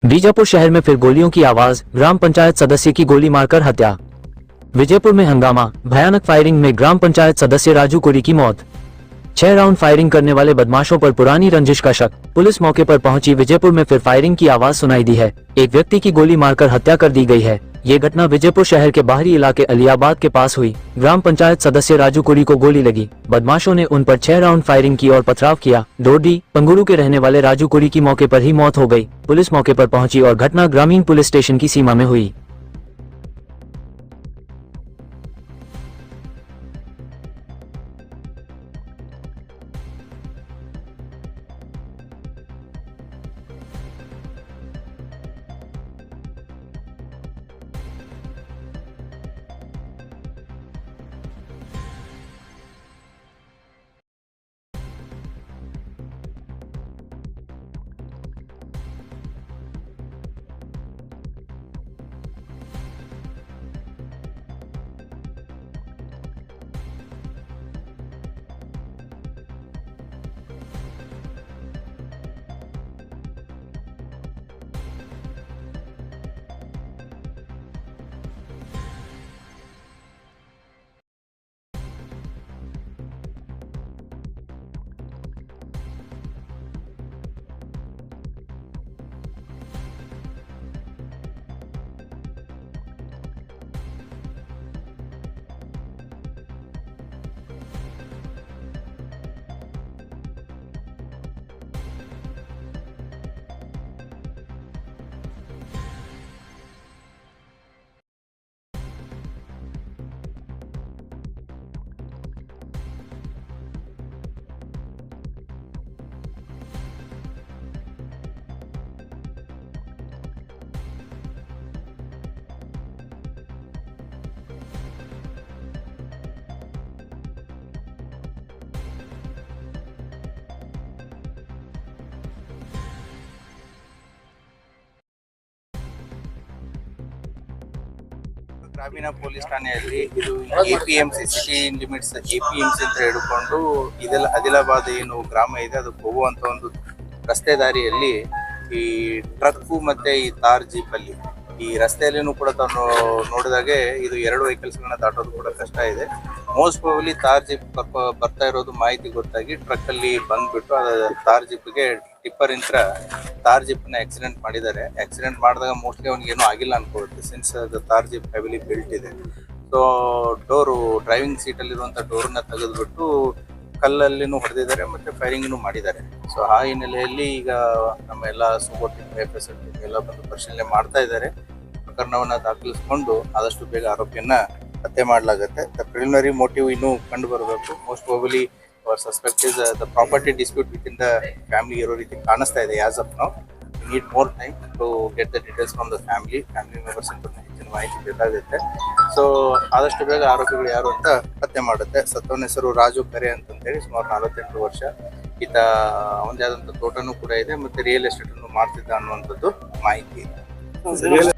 बीजापुर शहर में फिर गोलियों की आवाज, ग्राम पंचायत सदस्य की गोली मारकर हत्या। विजयपुर में हंगामा, भयानक फायरिंग में ग्राम पंचायत सदस्य राजू कुरी की मौत। 6 राउंड फायरिंग करने वाले बदमाशों पर पुरानी रंजिश का शक। पुलिस मौके पर पहुंची। विजयपुर में फिर फायरिंग की आवाज सुनाई दी है। एक व्यक्ति की गोली मारकर हत्या कर दी गई है। ये घटना विजयपुर शहर के बाहरी इलाके अलियाबाद के पास हुई। ग्राम पंचायत सदस्य राजू कुरी को गोली लगी। बदमाशों ने उन पर 6 राउंड फायरिंग की और पथराव किया। डोडी पंगुरू के रहने वाले राजू कुरी की मौके पर ही मौत हो गई। पुलिस मौके पर पहुंची और घटना ग्रामीण पुलिस स्टेशन की सीमा में हुई। ಗ್ರಾಮೀಣ ಪೊಲೀಸ್ ಠಾಣೆಯಲ್ಲಿ ಇದು APMC ಸಿಟಿ ಲಿಮಿಟ್ಸ್ APMC ಅಂತ ಹೇಳಿಕೊಂಡು ಇದೆಲ್ಲ ಆದಿಲಾಬಾದ್ ಏನು ಗ್ರಾಮ ಇದೆ ಅದಕ್ಕೆ ಹೋಗುವಂತ ಒಂದು ರಸ್ತೆ ದಾರಿಯಲ್ಲಿ ಈ ಟ್ರಕ್ಕು ಮತ್ತೆ ಈ ತಾರ್ ಜೀಪ್ ಅಲ್ಲಿ ಈ ರಸ್ತೆಯಲ್ಲಿನೂ ಕೂಡ ತಾನು ನೋಡಿದಾಗೆ ಇದು 2 ವೆಹಿಕಲ್ಸ್ ಗಳನ್ನ ದಾಟೋದು ಕೂಡ ಕಷ್ಟ ಇದೆ. ಮೋಸ್ಟ್ ಪ್ರಾಬಬ್ಲಿ ತಾರ್ ಜೀಪ್ ಬರ್ತಾ ಇರೋದು ಮಾಹಿತಿ ಗೊತ್ತಾಗಿ ಟ್ರಕ್ ಅಲ್ಲಿ ಬಂದ್ಬಿಟ್ಟು ತಾರ್ ಜೀಪ್ಗೆ ಟಿಪ್ಪರ್ ಇಂತ್ರ ತಾರ್ ಜೀಪ್ ನ ಆಕ್ಸಿಡೆಂಟ್ ಮಾಡಿದ್ದಾರೆ. ಆಕ್ಸಿಡೆಂಟ್ ಮಾಡಿದಾಗ ಮೋಸ್ಟ್ಲಿ ಅವ್ನಿಗೆ ಏನೂ ಆಗಿಲ್ಲ ಅನ್ಕೋರುತ್ತೆ, ಸಿನ್ಸ್ ತಾರ್ ಜೀಪ್ ಹೆವಿಲಿ ಬಿಲ್ಟ್ ಇದೆ. ಸೊ ಡೋರು ಡ್ರೈವಿಂಗ್ ಸೀಟ್ ಅಲ್ಲಿರುವಂತ ಡೋರ್ನ ತೆಗೆದ್ಬಿಟ್ಟು ಕಲ್ಲಲ್ಲಿನೂ ಹೊಡೆದಿದ್ದಾರೆ ಮತ್ತೆ ಫೈರಿಂಗ್ನು ಮಾಡಿದ್ದಾರೆ. ಸೊ ಆ ಹಿನ್ನೆಲೆಯಲ್ಲಿ ಈಗ ನಮ್ಮ ಎಲ್ಲ ಸೂಪರ್ಟಿಂಗ್ FSL ಎಲ್ಲ ಬಂದು ಪರಿಶೀಲನೆ ಮಾಡ್ತಾ ಇದ್ದಾರೆ. ಪ್ರಕರಣವನ್ನ ದಾಖಲಿಸಿಕೊಂಡು ಆದಷ್ಟು ಬೇಗ ಆರೋಪಿಯನ್ನ ಹತ್ಯೆ ಮಾಡಲಾಗುತ್ತೆ. ದ ಪ್ರಿಲಿಮಿನರಿ ಮೋಟಿವ್ ಇನ್ನೂ ಕಂಡು ಬರಬೇಕು. Most probably our suspect is the property dispute within the family ಇರೋ ರೀತಿ ಕಾಣಿಸ್ತಾ ಇದೆ. As of now we need more time to get the details from the family members ಅಂತ ಹೆಚ್ಚಿನ ಮಾಹಿತಿ ಬೇಕಾಗುತ್ತೆ. ಸೊ ಆದಷ್ಟು ಬೇಗ ಆರೋಪಿಗಳು ಯಾರು ಅಂತ ಪತ್ತೆ ಮಾಡುತ್ತೆ. ಸತ್ತವನ ಹೆಸರು ರಾಜು ಕರೆ ಅಂತಂತೇಳಿ, ಸುಮಾರು 48 ವರ್ಷ. ಈತ ಅವನದೇ ಆದಂತ ತೋಟನೂ ಕೂಡ ಇದೆ ಮತ್ತೆ ರಿಯಲ್ ಎಸ್ಟೇಟ್ ಅನ್ನು ಮಾಡ್ತಿದ್ದ ಅನ್ನುವಂಥದ್ದು ಮಾಹಿತಿ ಇದೆ.